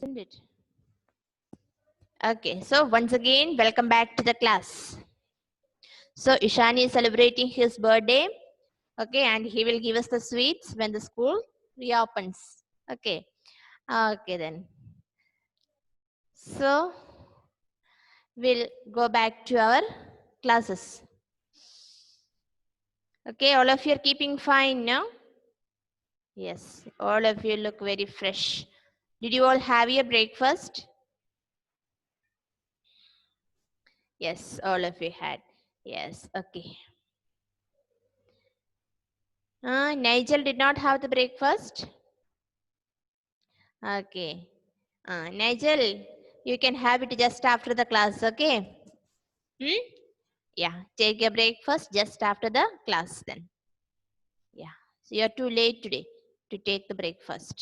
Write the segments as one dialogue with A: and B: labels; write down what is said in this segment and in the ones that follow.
A: isn't it? Okay, so once again, welcome back to the class. So Ishan is celebrating his birthday. Okay, and he will give us the sweets when the school reopens. Okay, okay then. So we'll go back to our classes. Okay, all of you are keeping fine now? Yes, all of you look very fresh. Did you all have your breakfast? Yes, all of you had. Yes, okay. Nigel did not have the breakfast? Okay. Nigel, you can have it just after the class, okay? Yeah, take your breakfast just after the class then. Yeah, so you're too late today to take the breakfast.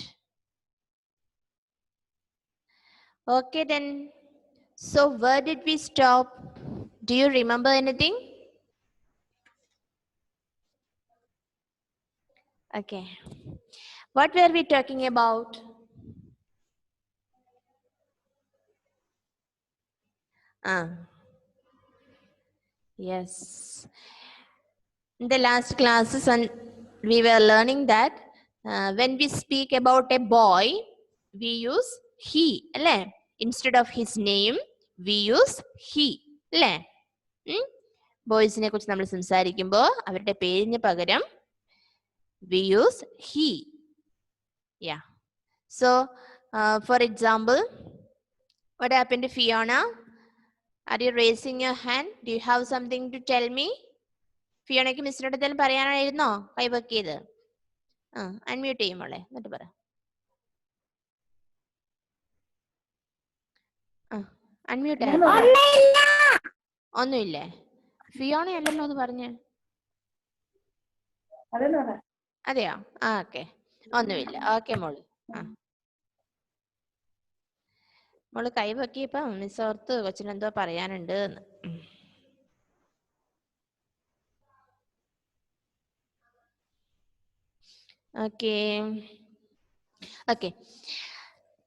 A: Okay then. So where did we stop? Do you remember anything? Okay. What were we talking about? Yes. In the last classes, and we were learning that when we speak about a boy, we use he. Instead of his name, we use he. ബോയ്സിനെ കുറിച്ച് നമ്മൾ സംസാരിക്കുമ്പോൾ അവരുടെ പേരിന് പകരം we use he. Yeah. So, for example, what happened to Fiona? Are you raising your hand? Do you have something to tell me? ഫിയോണയ്ക്ക് മിസ്സിനോട് എന്തെങ്കിലും പറയാനായിരുന്നോ കൈവക്കിയത്? Unmute ചെയ്യും മോളെ, എന്നിട്ട് പറ. അൺമ്യൂട്ട് ഒന്നുമില്ലേ? ഫിയോണ അല്ലല്ലോ എന്ന് പറഞ്ഞ്. അതെയോ? ഓക്കെ, ഒന്നുമില്ല. ഓക്കെ മോള്. മോള് കൈവക്കിയപ്പോ മിസ് ഓർത്ത് കൊച്ചിനെന്തോ പറയാനുണ്ട് എന്ന്. Okay okay.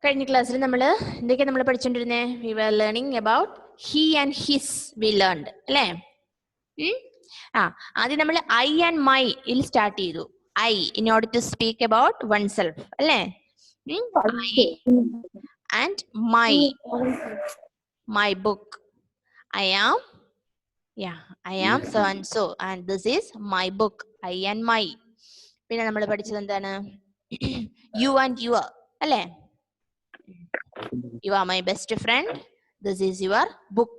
A: കഴിഞ്ഞ ക്ലാസ്സിൽ നമ്മൾ എന്തൊക്കെയാ നമ്മൾ പഠിച്ചോണ്ടിരുന്നേ? We were learning about he and his. We learned അല്ലേ? ആദ്യം നമ്മൾ ഐ ആൻഡ് മൈ ഇൽ സ്റ്റാർട്ട് ചെയ്തു. I in order to speak about one self അല്ലേ? I and my. My book. I am so and so and this is my book. I and my. പിന്നെ നമ്മൾ പഠിച്ചത് എന്താണ്? You and your അല്ലേ? You are my best friend. This is your book.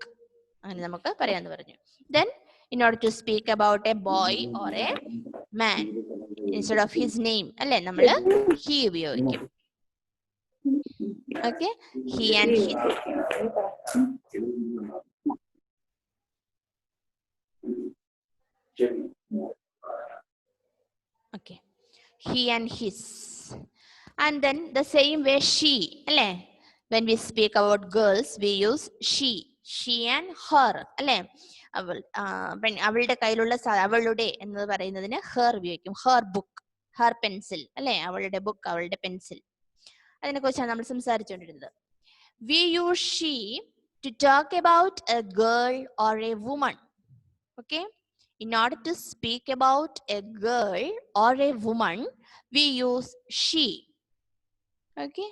A: അങ്ങനെ നമുക്ക് പറയാന്ന് പറഞ്ഞു. Then in order to speak about a boy or a man, instead of his name അല്ലേ, നമ്മൾ he ഉപയോഗിക്കും. Okay, he and his. Okay, he and his. And then the same way she അല്ലേ? When we speak about girls, we use she and her അല്ലേ? അവളുടെ കയ്യിലുള്ള അവളുടെ എന്ന് പറയുന്നതിന് her ഉപയോഗിക്കും. her book, her pencil അല്ലേ? അവളുടെ ബുക്ക്, അവളുടെ പെൻസിൽ. അതിനെ കുറിച്ചാണ് നമ്മൾ സംസാരിച്ചുകൊണ്ടിരുന്നത്. We use she to talk about a girl or a woman. Okay, in order to speak about a girl or a woman, we use she. Okay,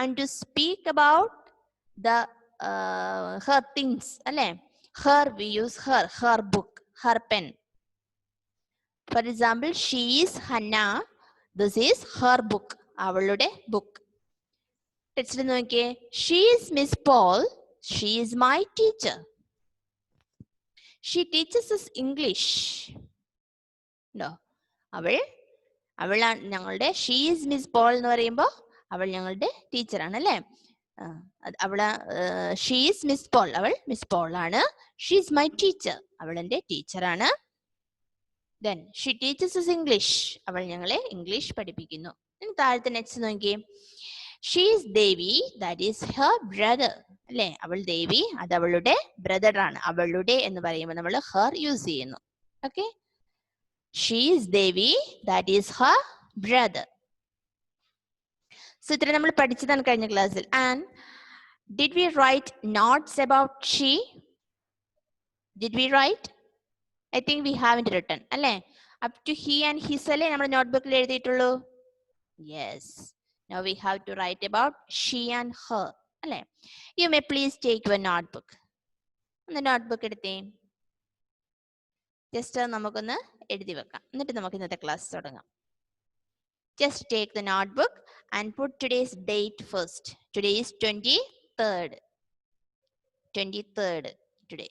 A: and to speak about the her things alle, her we use her book, her pen. For example, she is Hannah. This is her book, avalude book. Text നോക്കിയേ. She is Miss Paul. She is my teacher. She teaches us English. No, അവളാണ് ഞങ്ങളുടെ. She is miss Paul എന്ന് പറയുമ്പോൾ അവൾ ഞങ്ങളുടെ ടീച്ചറാണ് അല്ലേ? She is miss Paul, അവൾ മിസ് പോൾ ആണ്. ഷീ ഈസ് മൈ ടീച്ചർ, അവൾ എൻ്റെ ടീച്ചറാണ്. Then she teaches us English, അവൾ ഞങ്ങളെ ഇംഗ്ലീഷ് പഠിപ്പിക്കുന്നു. ഇനി താഴത്തെ നെക്സ്റ്റ് നോക്കിയേ. She is Devi, that is her brother അല്ലേ? അവൾ ദേവി, അത് അവളുടെ ബ്രദർ ആണ്. അവളുടെ എന്ന് പറയുമ്പോൾ നമ്മൾ ഹെർ യൂസ് ചെയ്യുന്നു. Okay, she is Devi, that is her brother. So ഇത്ര നമ്മൾ പഠിച്ചതാണ് കഴിഞ്ഞ ക്ലാസ്സിൽ. And did we write notes about she? Did we write? I think we haven't written അല്ലേ? Up to he and his അല്ലേ നമ്മുടെ നോട്ട്ബുക്കിൽ എഴുതിയിട്ടുള്ളൂ? Yes. Now we have to write about she and her. അല്ലേ? You may please take your notebook. ഒന്ന് notebook എടുത്തേ. Just നമുക്കൊന്ന് എഴുതി വെക്കാം. എന്നിട്ട് നമുക്ക് ഇന്നത്തെ ക്ലാസ് തുടങ്ങാം. Just take the notebook and put today's date first. Today is 23rd. 23rd today.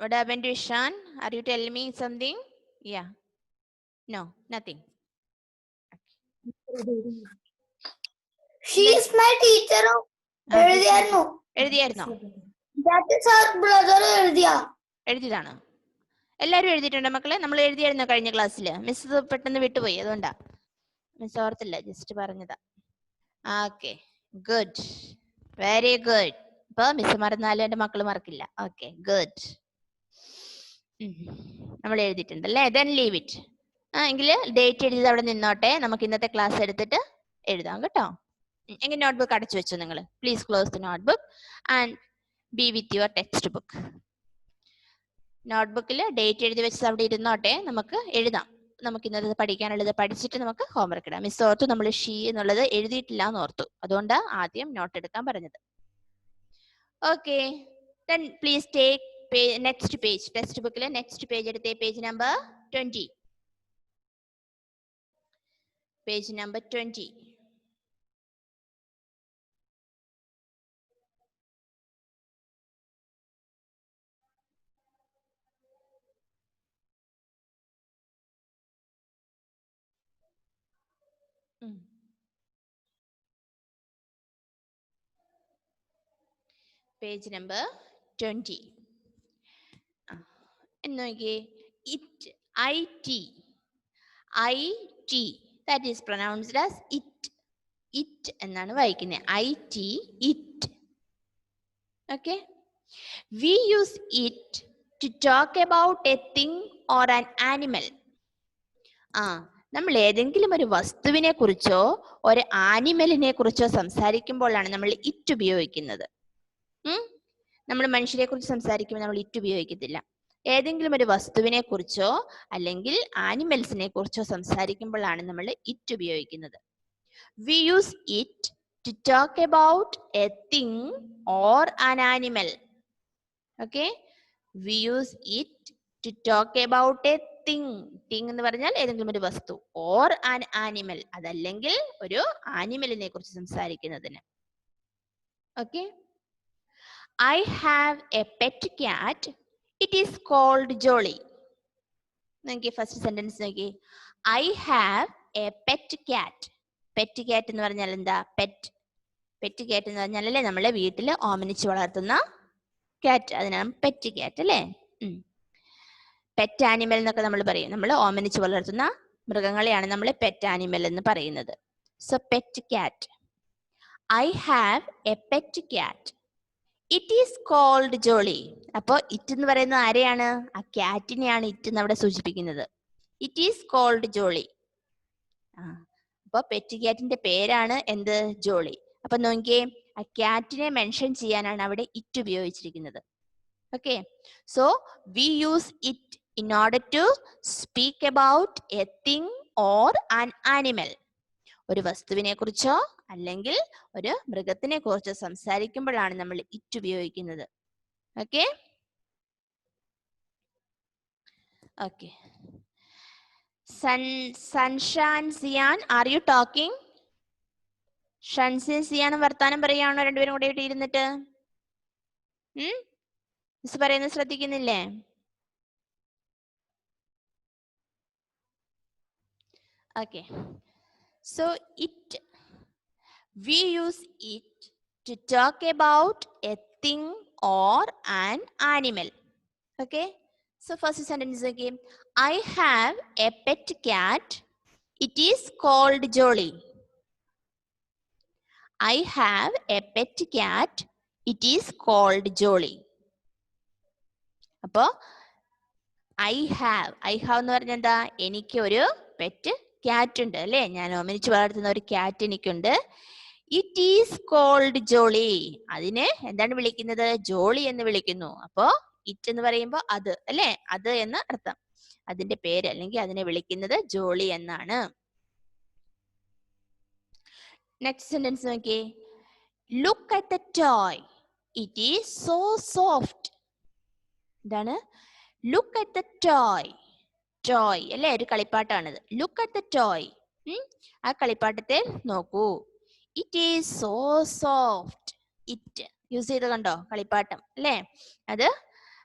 A: What happened to Ishan? Are you telling me something? Yeah. No, nothing.
B: She is my teacher. എഴുതിയായിരുന്നോ?
A: എഴുതിയായിരുന്നോ?
B: That is her brother എഴുതിയ.
A: എഴുതിയതാണ്. എല്ലാവരും എഴുതിയിട്ടുണ്ടോ മക്കളെ? നമ്മൾ എഴുതിയായിരുന്നോ കഴിഞ്ഞ ക്ലാസ്സിൽ? Miss പെട്ടെന്ന് വിട്ടുപോയി, അതുകൊണ്ടാ മിസ് ഓർത്തില്ല, ജസ്റ്റ് പറഞ്ഞതാ. Okay, good, very good. ഇപ്പൊ മിസ് മറന്നാലും എന്റെ മക്കള് മറക്കില്ല. Okay, good. നമ്മൾ എഴുതിയിട്ടുണ്ടല്ലേ? Then leave it. എങ്കിൽ ഡേറ്റ് എഴുതിയത് അവിടെ നിന്നോട്ടെ. നമുക്ക് ഇന്നത്തെ ക്ലാസ് എടുത്തിട്ട് എഴുതാം കേട്ടോ. എങ്കിൽ നോട്ട്ബുക്ക് അടച്ചു വെച്ചു നിങ്ങൾ. Please close the notebook and be with your textbook. നോട്ട്ബുക്കിൽ ഡേറ്റ് എഴുതി വെച്ചത് അവിടെ ഇരുന്നോട്ടെ. നമുക്ക് എഴുതാം. നമുക്ക് ഇന്നത്തെ പഠിക്കാനുള്ളത് പഠിച്ചിട്ട് നമുക്ക് ഹോംവർക്ക് ഇടാം. മിസ് ഓർത്തു നമ്മൾ ഷീ എന്നുള്ളത് എഴുതിയിട്ടില്ല എന്ന് ഓർത്തു. അതുകൊണ്ട് ആദ്യം നോട്ട് എടുക്കാൻ പറഞ്ഞത്. Okay, then please take next page. ടെക്സ്റ്റ് ബുക്കിലെ നെക്സ്റ്റ് പേജ് എടുത്തേ. Page number 20. Page number 20. Page number 20. നോക്കിയേ, it, IT, that is pronounced as it എന്നാണ് വായിക്കുന്നത്. IT, it. Okay, we use it to talk about a thing or an animal. നമ്മൾ ഏതെങ്കിലും ഒരു വസ്തുവിനെ കുറിച്ചോ ഒരു ആനിമലിനെ കുറിച്ചോ സംസാരിക്കുമ്പോഴാണ് നമ്മൾ ഇറ്റ് ഉപയോഗിക്കുന്നത്. നമ്മൾ മനുഷ്യരെ കുറിച്ച് സംസാരിക്കുമ്പോൾ നമ്മൾ ഇറ്റ് ഉപയോഗിക്കത്തില്ല. ഏതെങ്കിലും ഒരു വസ്തുവിനെ കുറിച്ചോ അല്ലെങ്കിൽ ആനിമൽസിനെ കുറിച്ചോ സംസാരിക്കുമ്പോഴാണ് നമ്മൾ ഇറ്റ് ഉപയോഗിക്കുന്നത്. We use it to talk about a thing or an animal. Okay, we use it to talk about a thing. Thing എന്ന് പറഞ്ഞാൽ ഏതെങ്കിലും ഒരു വസ്തു. or an animal, അതല്ലെങ്കിൽ ഒരു ആനിമലിനെ കുറിച്ച് സംസാരിക്കുന്നതിന്. Okay, I have a pet cat. It is called Jolly. നോക്കി, ഫസ്റ്റ് സെന്റൻസ് നോക്കി. I have a pet cat. Pet cat എന്ന് പറഞ്ഞാൽ എന്താ? പെറ്റ് ക്യാറ്റ് എന്ന് പറഞ്ഞാലല്ലേ നമ്മളെ വീട്ടിൽ ഓമനിച്ച് വളർത്തുന്ന ക്യാറ്റ്, അതിനാണ് പെറ്റ് ക്യാറ്റ് അല്ലേ? പെറ്റ് ആനിമൽ എന്നൊക്കെ നമ്മൾ പറയും. നമ്മൾ ഓമനിച്ച് വളർത്തുന്ന മൃഗങ്ങളെയാണ് നമ്മൾ പെറ്റ് ആനിമൽ എന്ന് പറയുന്നത്. So pet cat. I have a pet cat. It is called Jolly. അപ്പോ ഇറ്റ് എന്ന് പറയുന്നത് ആരെയാണ്? ആ ക്യാറ്റിനെയാണ് ഇറ്റ് എന്ന് അവിടെ സൂചിപ്പിക്കുന്നത്. It is called Jolly. അപ്പൊ പെറ്റ് ക്യാറ്റിന്റെ പേരാണ് എന്ത്? ജോളി. അപ്പൊ നോക്കിയേ, ആ ക്യാറ്റിനെ മെൻഷൻ ചെയ്യാനാണ് അവിടെ ഇറ്റ് ഉപയോഗിച്ചിരിക്കുന്നത്. Okay, so we use it in order to speak about a thing or an animal. ഒരു വസ്തുവിനെ കുറിച്ചോ അല്ലെങ്കിൽ ഒരു മൃഗത്തിനെ കുറിച്ചോ സംസാരിക്കുമ്പോഴാണ് നമ്മൾ ഇറ്റ് ഉപയോഗിക്കുന്നത്. Okay okay. Sanshan, Sian, are you talking? ഷൻസിൻ സിയാനും വർത്താനം പറയാണോ രണ്ടുപേരും കൂടെ ഇരുന്നിട്ട്? മിസ് പറയുന്നത് ശ്രദ്ധിക്കുന്നില്ലേ? Okay, so it, we use it to talk about a thing or an animal. Okay, so first sentence again. I have a pet cat. It is called Jolly. I have a pet cat. It is called Jolly. അപ്പോ I have എന്ന് പറഞ്ഞാൽ എന്താ? എനിക്ക് ഒരു pet cat ഉണ്ട് അല്ലെ, ഞാൻ ഓമനിച്ച് വളർത്തുന്ന ഒരു ക്യാറ്റ് എനിക്കുണ്ട്. ഇറ്റ് ഈസ് കോൾഡ് ജോളി, അതിനെ എന്താണ് വിളിക്കുന്നത്? ജോളി എന്ന് വിളിക്കുന്നു. അപ്പോ ഇറ്റ് എന്ന് പറയുമ്പോ അത് അല്ലെ, അത് എന്ന് അർത്ഥം. അതിന്റെ പേര് അല്ലെങ്കിൽ അതിനെ വിളിക്കുന്നത് ജോളി എന്നാണ്. നെക്സ്റ്റ് സെന്റൻസ് നോക്കിയേ. Look at the toy, it is so soft. എന്താണ്? Look at the toy. Toy അല്ലെ, ഒരു കളിപ്പാട്ടാണിത്. ലുക്ക് അറ്റ് ദ ടോയ്, ആ കളിപ്പാട്ടത്തെ നോക്കൂ. It is so soft. It use ചെയ്ത് കണ്ടോ? കളിപ്പാട്ടം അല്ലെ, അത്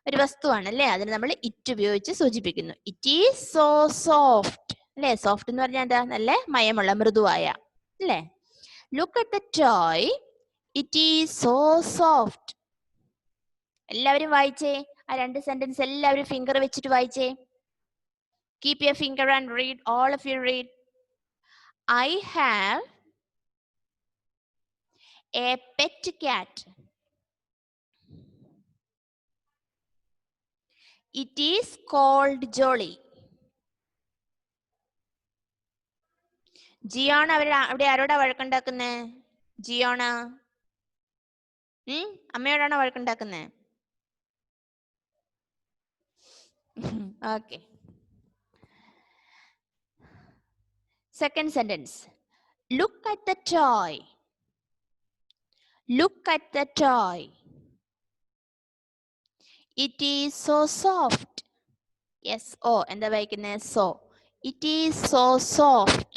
A: ഒരു വസ്തുവാണ് അല്ലെ, അതിന് നമ്മൾ ഇറ്റ് ഉപയോഗിച്ച് സൂചിപ്പിക്കുന്നു. ഇറ്റ് ഈസ് സോ സോഫ്റ്റ് അല്ലെ. സോഫ്റ്റ് എന്ന് പറഞ്ഞാൽ എന്താ? നല്ല മയമുള്ള, മൃദുവായ അല്ലെ. Look at the toy, it is so soft. എല്ലാവരും വായിച്ചേ, ആ രണ്ട് സെന്റൻസ് എല്ലാവരും ഫിംഗർ വെച്ചിട്ട് വായിച്ചേ. Keep your finger and read. All of you read. I have a pet cat. It is called Jolly. ജിയോണ അവിടെ ആരോടാ വഴക്കുണ്ടാക്കുന്നേ? ജിയോണ അമ്മയോടാണോ വഴക്കുണ്ടാക്കുന്നേ? Okay. Second sentence. Look at the toy. Look at the toy. It is so soft. Yes, oh, എന്താ വായിക്കുന്നേ? So. It is so soft.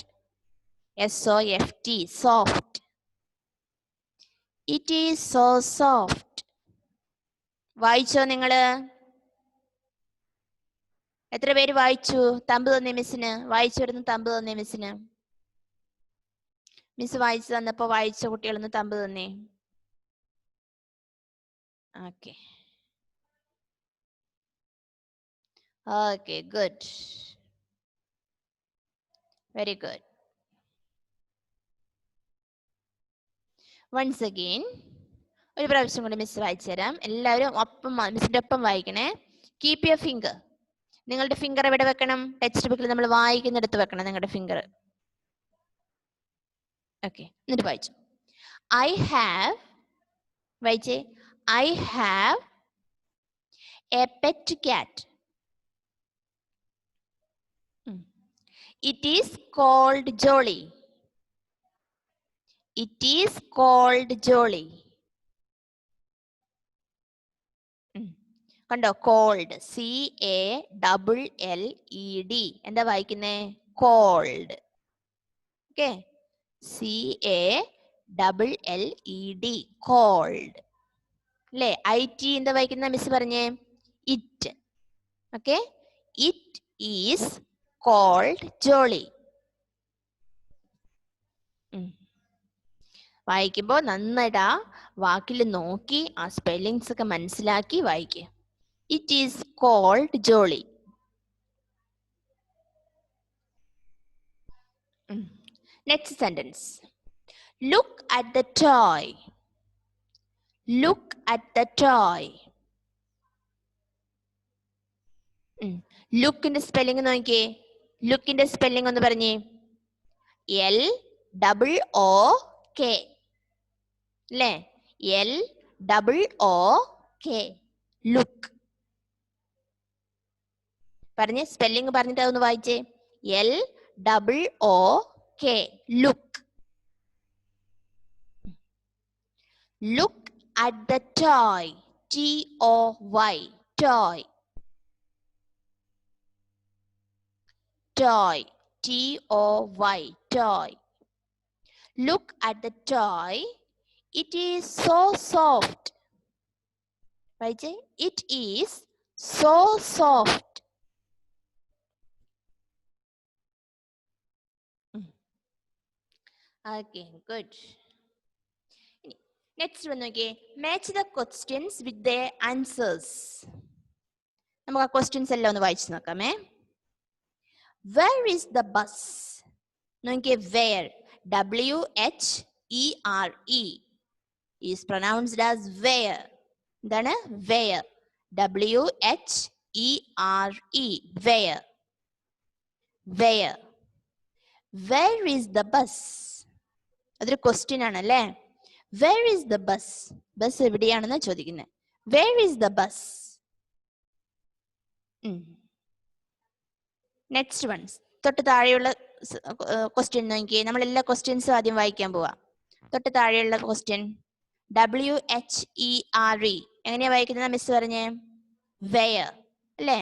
A: SOFT, soft. It is so soft. വായിച്ചോ നിങ്ങള്? എത്ര പേര് വായിച്ചു? Thumb തന്നേ മിസ്സിന്. വായിച്ചിരുന്നു തമ്പ് തന്നേ മിസ്സിന്. മിസ് വായിച്ചു തന്നപ്പോ വായിച്ച കുട്ടികളൊന്ന് തമ്പ് തന്നേ. Okay okay, good, very good. Once again ഒരു പ്രാവശ്യം കൂടി മിസ് വായിച്ചു തരാം. എല്ലാവരും ഒപ്പം മിസ്സിന്റെ ഒപ്പം വായിക്കണേ. Keep your finger. നിങ്ങളുടെ ഫിംഗർ എവിടെ വെക്കണം? ടെക്സ്റ്റ് ബുക്കിൽ നമ്മൾ വായിക്കുന്നിടത്ത് വെക്കണം നിങ്ങളുടെ ഫിംഗർ. ഓക്കെ, എന്നിട്ട് വായിച്ചു. ഐ ഹാവ്, വായിച്ചേ. I have a pet cat. It is called Jolly. It is called Jolly. കണ്ടോ? Called, CALLED. എന്താ വായിക്കുന്നേ? കോൾഡ്. ഓക്കെ, CALLED, കോൾഡ് അല്ലേ. IT എന്താ വായിക്കുന്ന മിസ് പറഞ്ഞേ? It. Okay, it is called Jolly. വായിക്കുമ്പോ നന്നായിട്ട് ആ വാക്കിൽ നോക്കി ആ സ്പെല്ലിങ്സ് ഒക്കെ മനസ്സിലാക്കി വായിക്കുക. It is called Jolly. Next sentence. Look at the toy. Look at the toy. ലുക്കിന്റെ സ്പെല്ലിംഗ് നോക്കിയേ. ലുക്കിന്റെ സ്പെല്ലിംഗ് ഒന്ന് പറഞ്ഞേ. LOOK അല്ലേ? LOOK, look. പറഞ്ഞേ, സ്പെല്ലിംഗ് പറഞ്ഞിട്ട് അതൊന്ന് വായിച്ചേ. LOOK, look. Look at the toy. TOY, toy. Toy, TOY, toy. Look at the toy. It is so soft. Right? It is so soft. Okay, good. Next one, okay. Match the questions with their answers. നമുക്ക് ആ questions എല്ലാം ഒന്ന് വായിച്ചു നോക്കാമേ. Where is the bus? നോക്കിയേ. Where, WHERE is pronounced as where. എന്താണ്? Where. W-H-E-R-E. Where? Where? Where is the bus? അതൊരു question ആണല്ലേ. Where is the bus? Bus എവിടെയാണെന്ന് ചോദിക്കുന്നത്. Where is the bus? Next one, തൊട്ട് താഴെയുള്ള ക്വസ്റ്റ്യൻ നോക്കിയേ. നമ്മൾ എല്ലാ ക്വസ്റ്റ്യൻസും ആദ്യം വായിക്കാൻ പോവാ. തൊട്ട് താഴെയുള്ള ക്വസ്റ്റ്യൻ W-H-E-R-E എങ്ങനെയാ വായിക്കുന്നത് മിസ് പറഞ്ഞേ? Where അല്ലേ?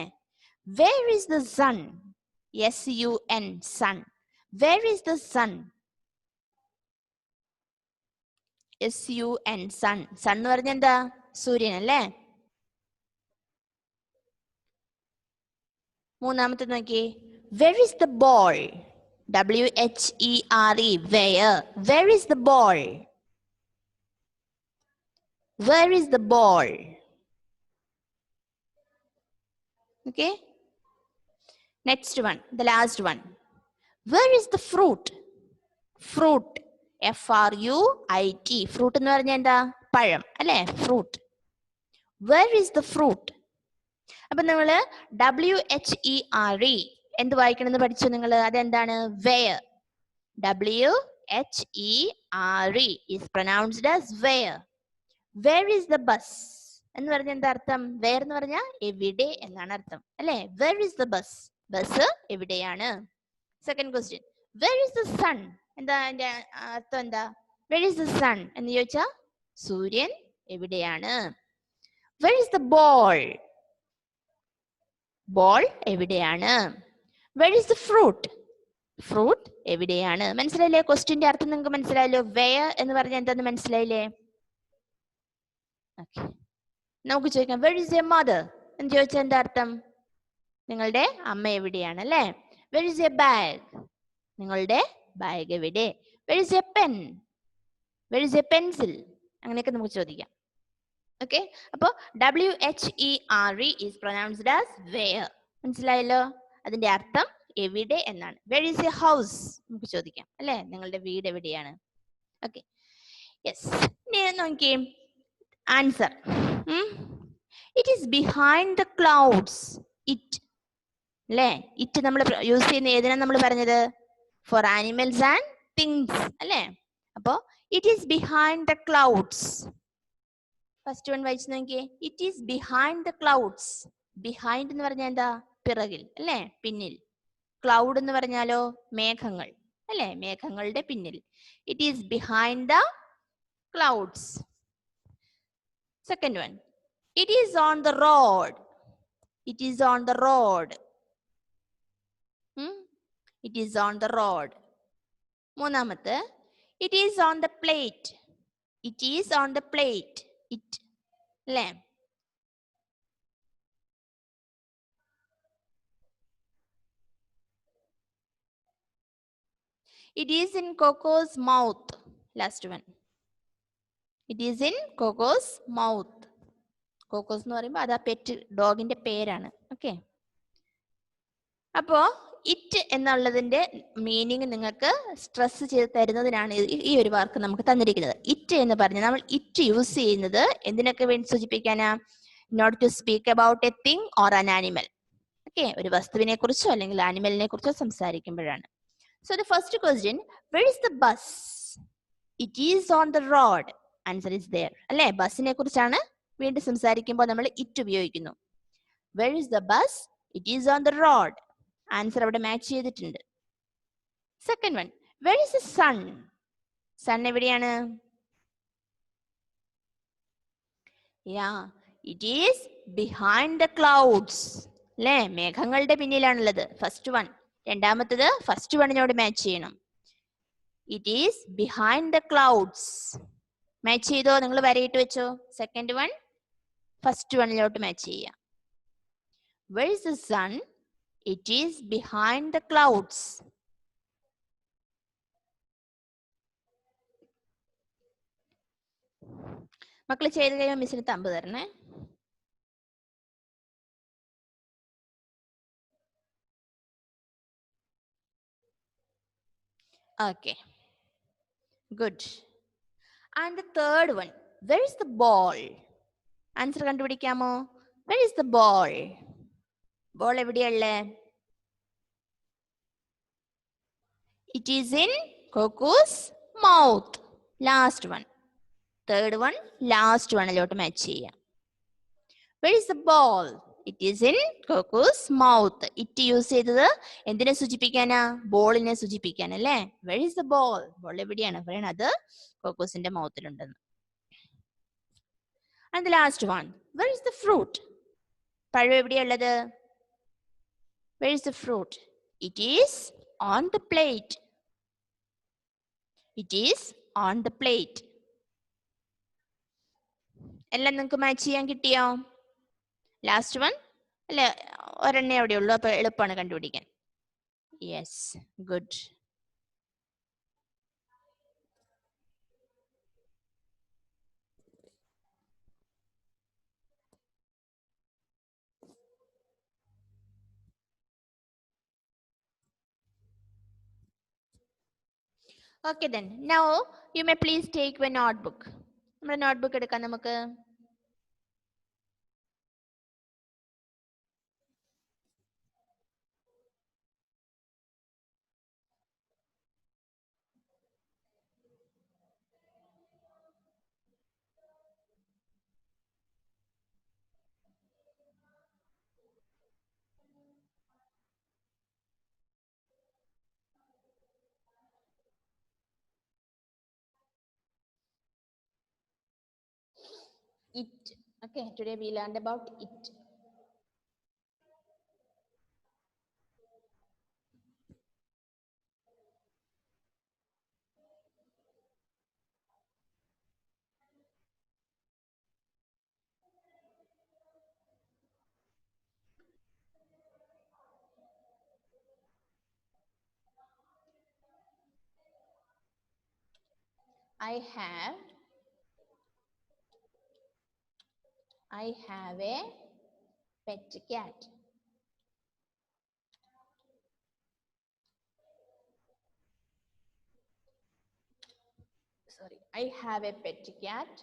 A: Where is the sun? S-U-N, sun. Where is the sun? S-U-N, sun. Sun എന്ന് പറഞ്ഞാൽ എന്താ? സൂര്യൻ അല്ലേ. മൂന്നാമത്തെ നോക്കിയേ. Where is the ball? W-H-E-R-E. Where? Where is the ball? Where is the ball? Okay. Next one, the last one. Where is the fruit? Fruit. F-R-U-I-T. Fruit എന്ന് പറഞ്ഞാൽ എന്താ? പഴം അല്ലേ? Fruit. Where is the fruit? അപ്പൊ നിങ്ങള് W-H-E-R-E എന്ത് വായിക്കണമെന്ന് പഠിച്ചു നിങ്ങൾ? അതെന്താണ്? Where. W-H-E-R-E is pronounced as where. Where is the bus? എന്ന് പറഞ്ഞ എന്താ അർത്ഥം? Where എന്ന് പറഞ്ഞാൽ എവിടെ എന്നാണ് അർത്ഥം അല്ലെ? Where is the bus? Bus എവിടെയാണ്? Second question, Where is the sun? എന്താ അതിന്റെ അർത്ഥം എന്താ? Where is the sun എന്ന് ചോദിച്ചാൽ സൂര്യൻ എവിടെയാണ്? Where is the ball? Ball എവിടെയാണ്? Where is the fruit? Fruit എവിടെയാണ്? മനസ്സിലായില്ലേ? ക്വസ്റ്റ്യന്റെ അർത്ഥം നിങ്ങൾക്ക് മനസ്സിലായല്ലോ. Where എന്ന് പറഞ്ഞാൽ എന്താന്ന് മനസ്സിലായില്ലേ? ഓക്കെ, നമുക്ക് ചോദിക്കാം Where is your mother എന്ന് ചോദിച്ചാൽ എന്താ അർത്ഥം? നിങ്ങളുടെ അമ്മ എവിടെയാണ് അല്ലേ? Where is your bag? നിങ്ങളുടെ ബാഗ് എവിടെ? Where is your pen? Where is your pencil? അങ്ങനെയൊക്കെ നമുക്ക് ചോദിക്കാം. ഓക്കെ, അപ്പോ W-H-E-R-E is pronounced as where. മനസ്സിലായല്ലോ? അതിന്റെ അർത്ഥം എവിടെ എന്നാണ്. Where is your house? നമുക്ക് ചോദിക്കാം അല്ലെ? നിങ്ങളുടെ വീട് എവിടെയാണ്? Okay, yes. നോക്കിയേ answer. It is behind the clouds. It അല്ലേ? It നമ്മൾ യൂസ് ചെയ്യുന്ന ഏതിനാണ് നമ്മൾ പറഞ്ഞത്? For animals and things അല്ലേ? അപ്പോ it is behind the clouds. First one വായിച്ചു നോക്കിയേ. It is behind the clouds. Behind എന്ന് പറഞ്ഞാൽ എന്താ? പിറകിൽ അല്ലേ? പിന്നിൽ. Cloud എന്ന് പറഞ്ഞാലോ മേഘങ്ങൾ അല്ലേ? മേഘങ്ങളുടെ പിന്നിൽ. It is behind the clouds. Second one, it is on the road. It is on the road. It is on the road. മൂന്നാമത്തെ, it is on the plate. It is on the plate. It അല്ലേ? It is in Coco's mouth. Last one. It is in Coco's mouth. Cocos എന്ന് പറയുമ്പോൾ അത് ആ pet ഡോഗിന്റെ പേരാണ്. Okay, അപ്പോ it എന്നുള്ളതിന്റെ meaning നിങ്ങൾക്ക് സ്ട്രെസ് ചെയ്ത് തരുന്നതിനാണ് ഈ ഒരു വാക്ക് നമുക്ക് തന്നിരിക്കുന്നത്. ഇറ്റ് എന്ന് പറഞ്ഞാൽ നമ്മൾ ഇറ്റ് യൂസ് ചെയ്യുന്നത് എന്തിനൊക്കെ വേണ്ടി സൂചിപ്പിക്കാനാ? Not to speak about a thing or an animal. Okay, ഒരു വസ്തുവിനെ കുറിച്ചോ അല്ലെങ്കിൽ ആനിമലിനെ കുറിച്ചോ സംസാരിക്കുമ്പോഴാണ്. So the first question, where is the bus? It is on the road. Answer is there. അല്ലേ? ബസ്സിനെ കുറിച്ചാണ് വീണ്ടും സംസാരിക്കുമ്പോൾ നമ്മൾ ഇറ്റ് ഉപയോഗിക്കുന്നു. Where is the bus? It is on the road. Answer അവിടെ മാച്ച് ചെയ്തിട്ടുണ്ട്. Second one, where is the sun? Sun എവിടെയാണ്? Yeah, it is behind the clouds. അല്ലേ? മേഘങ്ങളുടെ പിന്നിലാണുള്ളത്. First one. രണ്ടാമത്തത് ഫസ്റ്റ് വണ്ണിനോട് മാച്ച് ചെയ്യണം. It is behind the clouds. Match ചെയ്തോ? നിങ്ങൾ വരയിട്ട് വെച്ചോ. സെക്കൻഡ് വൺ ഫസ്റ്റ് വണ്ണിലോട്ട് മാച്ച് ചെയ്യാം. Where is the sun? It is behind the clouds. മക്കൾ ചെയ്ത് കഴിയുമ്പോൾ മിസ്സിന് തമ്പ് തരണേ. Okay, good. And the third one, where is the ball? Answer കണ്ടുപിടിക്കാമോ? Where is the ball? Ball എവിടെയുള്ളേ? It is in Coco's mouth. Last one. Third one, last one lot match ചെയ്യാം. Where is the ball? It is in Coco's mouth. It use ചെയ്തത് എന്തിനെ സൂചിപ്പിക്കാനാ? ബോളിനെ സൂചിപ്പിക്കാൻ അല്ലേ? Where is the ball? Ball എവിടെയാണ്? പറയണത് കോക്കോസിന്റെ മൗത്തിലുണ്ടെന്ന്. And the last one, where is the fruit? പഴം എവിടെയുള്ളത്? Where is the fruit? It is on the plate. It is on the plate. എല്ലാം നിങ്ങൾക്ക് match ചെയ്യാൻ കിട്ടിയോ? ലാസ്റ്റ് വൺ അല്ലെ, ഒരെണ്ണേ അവിടെ ഉള്ളൂ, അപ്പൊ എളുപ്പമാണ് കണ്ടുപിടിക്കാൻ. Yes, good. Okay then, now you may please take a notebook. നമ്മുടെ നോട്ട്ബുക്ക് എടുക്കാം നമുക്ക്. It. Okay, today we learned about it. I have a pet cat. Sorry, I have a pet cat.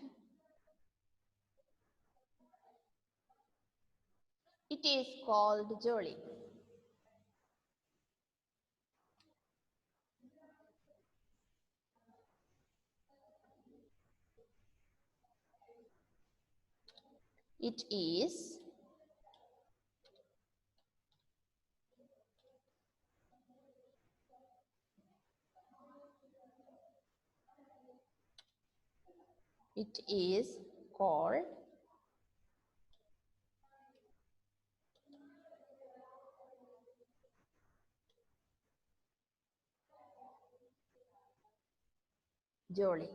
A: It is called Jolly. It is called Jolly.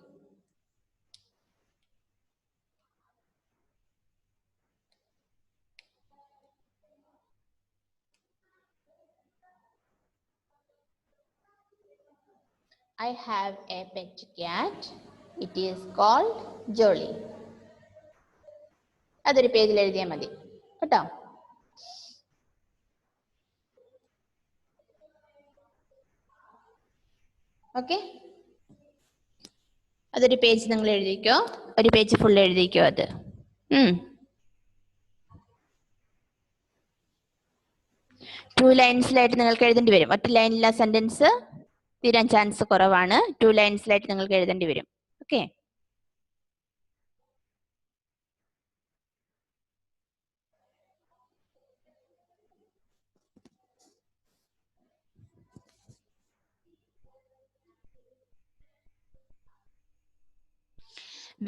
A: I have a pet cat. It is called Jolly. അതൊരു പേജിൽ എഴുതിയാൽ മതി കേട്ടോ. Okay, അതൊരു page നിങ്ങൾ എഴുതിക്കോ, ഒരു page full എഴുതിക്കോ അത്. 2 ലൈൻസിലായിട്ട് നിങ്ങൾക്ക് എഴുതേണ്ടി വരും. ഒറ്റ ലൈനിലെ സെന്റൻസ് തീരാൻ ചാൻസ് കുറവാണ്. 2 ലൈൻസിലായിട്ട് നിങ്ങൾക്ക് എഴുതേണ്ടി വരും. Okay,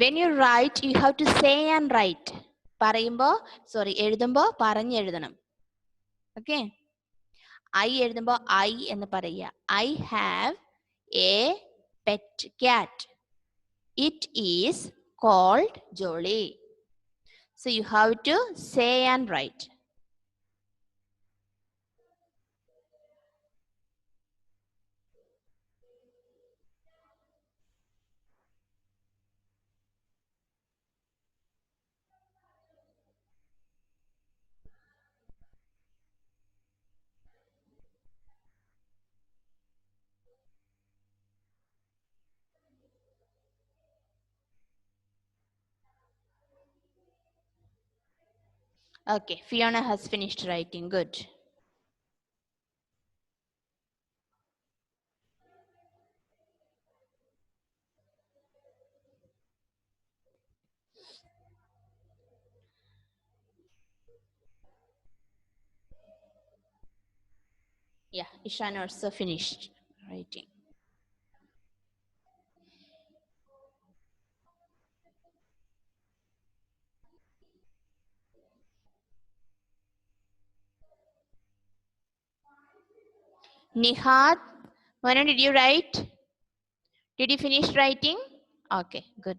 A: when you write you have to say and write. എഴുതുമ്പോ പറഞ്ഞെഴുതണം. ഓക്കെ, ഐ എഴുതുമ്പോ ഐ എന്ന് പറയുക. I have a pet cat. It is called Jolly. So you have to say and write. Okay, Fiona has finished writing. Good. Yeah, Ishan also finished writing. Nihat, when did you write? Did you finish writing? Okay, good.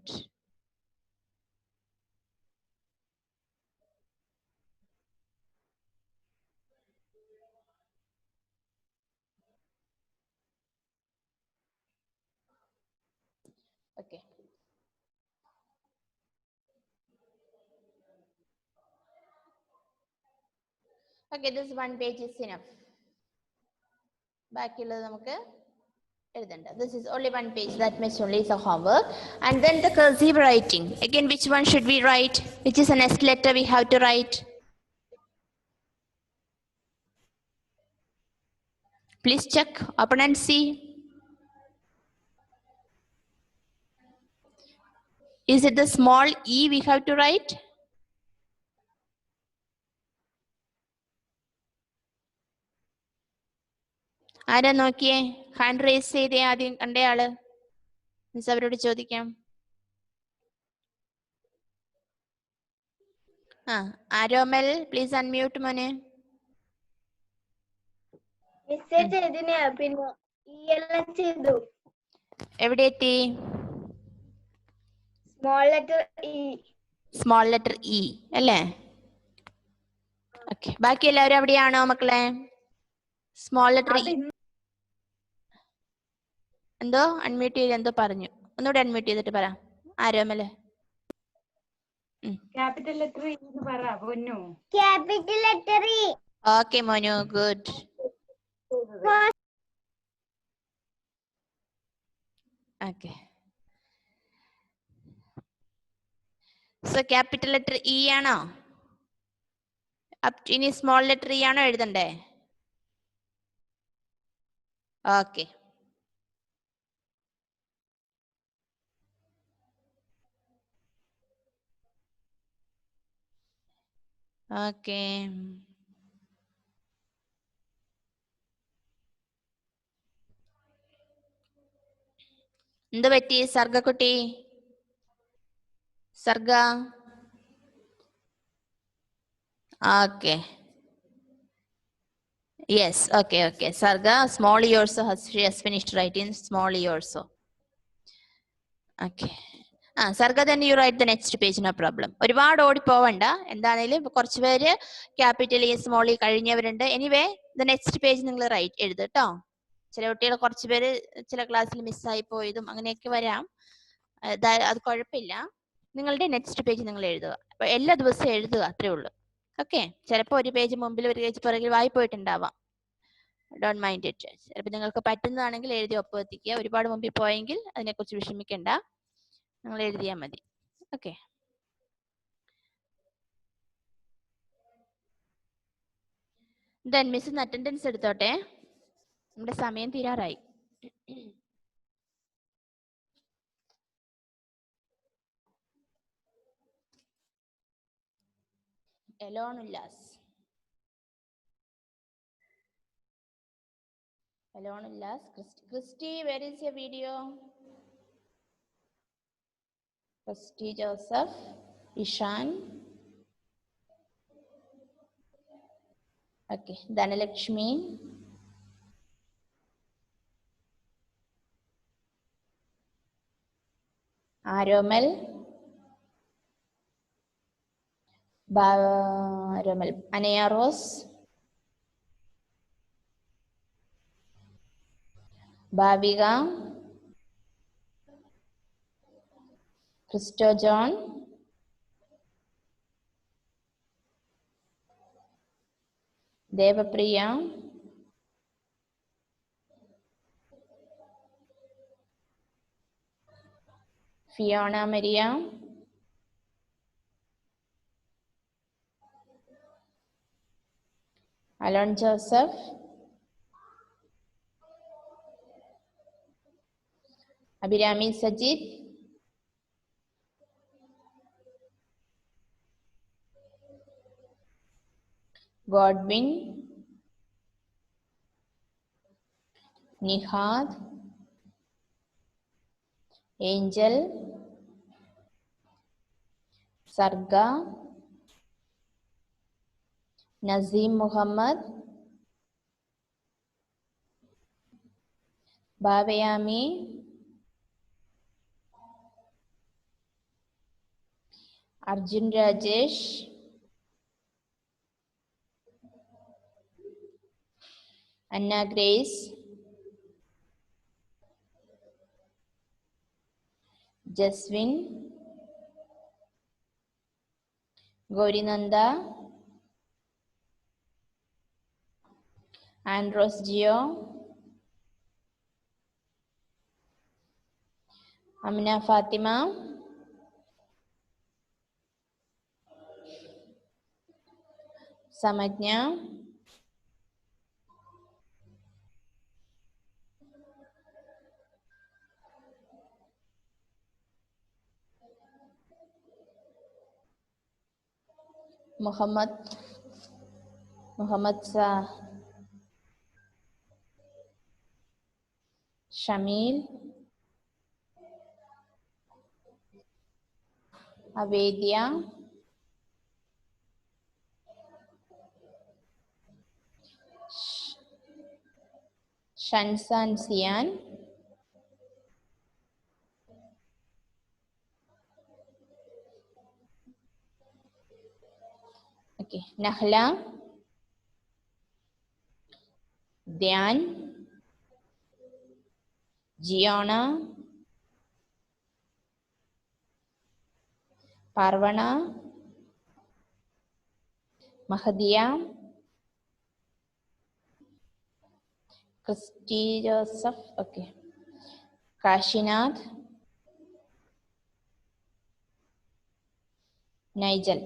A: Okay. Okay, this one page is enough. ബാക്കിയുള്ളത് നമുക്ക് എഴുതണ്ട. This is only one page. That much only is a homework. And then the cursive writing. Again, which one should we write? Which is the next letter we have to write? Please check, open and see. Is it the small e we have to write? ആരാ നോക്കിയേ? Hand raise ചെയ്തേ ആദ്യം കണ്ടയാള്. Miss അവരോട് ചോദിക്കാം. ആരോമൽ, please unmute മോനെ. എവിടെ എത്തി? Small letter E അല്ലേ? ഓക്കെ, ബാക്കി എല്ലാവരും അവിടെയാണോ മക്കളെ? Small letter E. എന്തോ അൺമ്യൂട്ട് ചെയ്ത് എന്തോ പറഞ്ഞു. ഒന്നുകൂടെ അൺമ്യൂട്ട് ചെയ്തിട്ട് പറ ആരോമല്.
C: ക്യാപിറ്റൽ ലെറ്റർ ഇ എന്ന് പറ പൊന്നു.
B: Capital letter E.
A: ഓക്കെ മോനു, good. Okay, so capital letter E ആണോ? ഇനി സ്മോൾ ലെറ്റർ ഇ ആണോ എഴുതണ്ടേ? Okay, okay. എന്ത് പറ്റി സർഗക്കുട്ടി? Sarga, okay, yes, okay, okay. Sarga, small e also has finished writing small e also. Okay. Sarga, then you write the next page, no problem. ഒരുപാട് ഓടി പോവണ്ട. എന്താണേലും കുറച്ച് പേര് ക്യാപിറ്റൽ ഇ സ്മോൾ ഇ കഴിഞ്ഞവരുണ്ട്. എനിവേ ദ നെക്സ്റ്റ് പേജ് നിങ്ങൾ റൈറ്റ് എഴുതുക കേട്ടോ. ചില കുട്ടികൾ കുറച്ച് പേര് ചില ക്ലാസ്സിൽ മിസ്സായി പോയതും അങ്ങനെയൊക്കെ വരാം. അത് കുഴപ്പമില്ല. നിങ്ങളുടെ നെക്സ്റ്റ് പേജ് നിങ്ങൾ എഴുതുക. എല്ലാ ദിവസവും എഴുതുക, അത്രേ ഉള്ളൂ. ഓക്കെ, ചിലപ്പോൾ ഒരു പേജ് മുമ്പിൽ ഒരു പേജ് പുറകിൽ വായി പോയിട്ടുണ്ടാവാം. Don't mind it. ചിലപ്പോൾ നിങ്ങൾക്ക് പറ്റുന്നതാണെങ്കിൽ എഴുതി ഒപ്പം എത്തിക്കുക. ഒരുപാട് മുമ്പിൽ പോയെങ്കിൽ അതിനെക്കുറിച്ച് വിഷമിക്കണ്ട, നിങ്ങൾ എഴുതിയാൽ മതി. ഓക്കെ, ദെൻ മിസ് അറ്റൻഡൻസ് എടുത്തോട്ടെ. നമ്മുടെ സമയം തീരാറായി. Alon Ullas, Alon Ullas, Christy, where is your video? Christy Joseph, Ishan, okay, Dhanalakshmi, Aromal, Aromal, Anaya Rose, Bhavika, Christo John, Devapriya, Fiona Maria, Alon Joseph. Abhirami Sajid. Godwin. Nihad. Angel. Sarga. Nazim Muhammad. Bhavayami. Arjun Rajesh. Anna Grace. Jaswin. Gaurinanda. Andros Gio. Amina Fatima. Samajna. Muhammad Shamil. Avedya. Shansan Sian. Okay. Nahla. Dhyan. Gianna. Parvana. Mahadia. Christy Joseph. Okay. Kashinath. Nigel.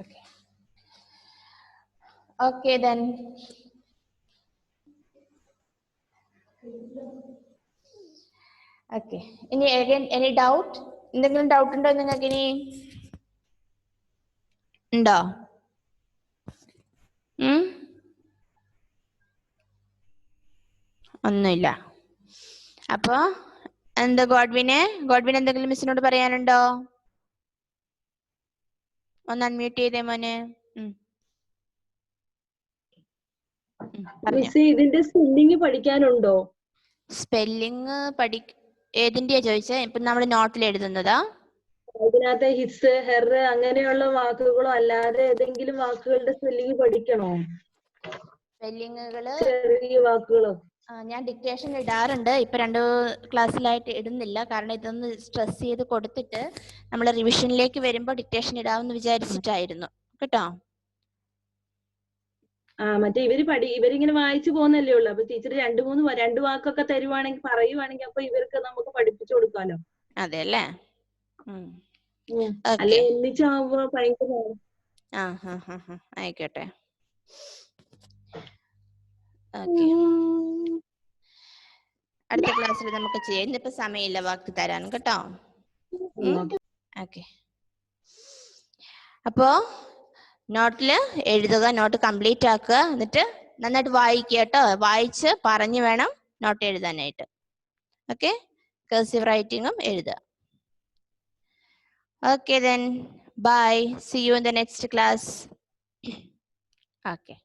A: Okay. Okay then. Okay. Any doubt? എന്തെങ്കിലും doubt ഉണ്ടോ നിങ്ങൾക്ക് ഇനി? ഉണ്ടോ? ഒന്നുമില്ല. അപ്പൊ എന്താ Godwin എന്തെങ്കിലും മിസ്സിനോട് പറയാനുണ്ടോ? ഒന്ന് അൺമ്യൂട്ട് ചെയ്തേ മോനെ.
D: ഇതിന്റെ സ്പെല്ലിംഗ് പഠിക്കാനുണ്ടോ?
A: സ്പെല്ലിംഗ് ഏതിന്റെയാ ചോദിച്ചേ? ഇപ്പൊ നമ്മൾ നോട്ടിൽ എഴുതുന്നതാ?
D: അതിനകത്ത് ഹിസ്, ഹെർ അങ്ങനെയുള്ള വാക്കുകളോ അല്ലാതെ ഏതെങ്കിലും വാക്കുകളുടെ സ്പെല്ലിംഗ് പഠിക്കണോ?
A: സ്പെല്ലിങ്ങുകള്
D: ചെറിയ വാക്കുകളോ?
A: ഞാൻ ഡിക്റ്റേഷൻ ഇടാറുണ്ട്. ഇപ്പൊ 2 ക്ലാസ്സിലായിട്ട് ഇടുന്നില്ല. കാരണം ഇതൊന്ന് സ്ട്രെസ് ചെയ്ത് കൊടുത്തിട്ട് നമ്മൾ റിവിഷനിലേക്ക് വരുമ്പോ ഡിക്റ്റേഷൻ ഇടാമെന്ന് വിചാരിച്ചിട്ടായിരുന്നു കേട്ടോ.
D: മറ്റേ ഇവരിങ്ങനെ വായിച്ചു പോകുന്നല്ലേ ഉള്ളു. അപ്പൊ ടീച്ചർ 2 വാക്കൊക്കെ തരുവാണെങ്കിൽ പറയുവാണെങ്കിൽ അപ്പൊ ഇവർക്ക് നമുക്ക് പഠിപ്പിച്ചു കൊടുക്കാലോ.
A: അതെ അല്ലേ?
D: അല്ലെ ഒന്നിച്ചാവുമ്പോ ഭയങ്കര.
A: ആയിക്കോട്ടെ. അടുത്ത ക്ലാസ്സിൽ നമുക്ക് ചെയ്യാം. ഇന്നിപ്പോ സമയമില്ല വാക്ക് തരാൻ കേട്ടോ. ഓക്കെ. അപ്പോ നോട്ടില് എഴുതുക, നോട്ട് കംപ്ലീറ്റ് ആക്കുക, എന്നിട്ട് നന്നായിട്ട് വായിക്കുക കേട്ടോ. വായിച്ച് പറഞ്ഞു വേണം നോട്ട് എഴുതാനായിട്ട്. ഓക്കെ. കർസീവ് റൈറ്റിംഗും എഴുതുക. Okay then, bye. See you in the next class. Okay.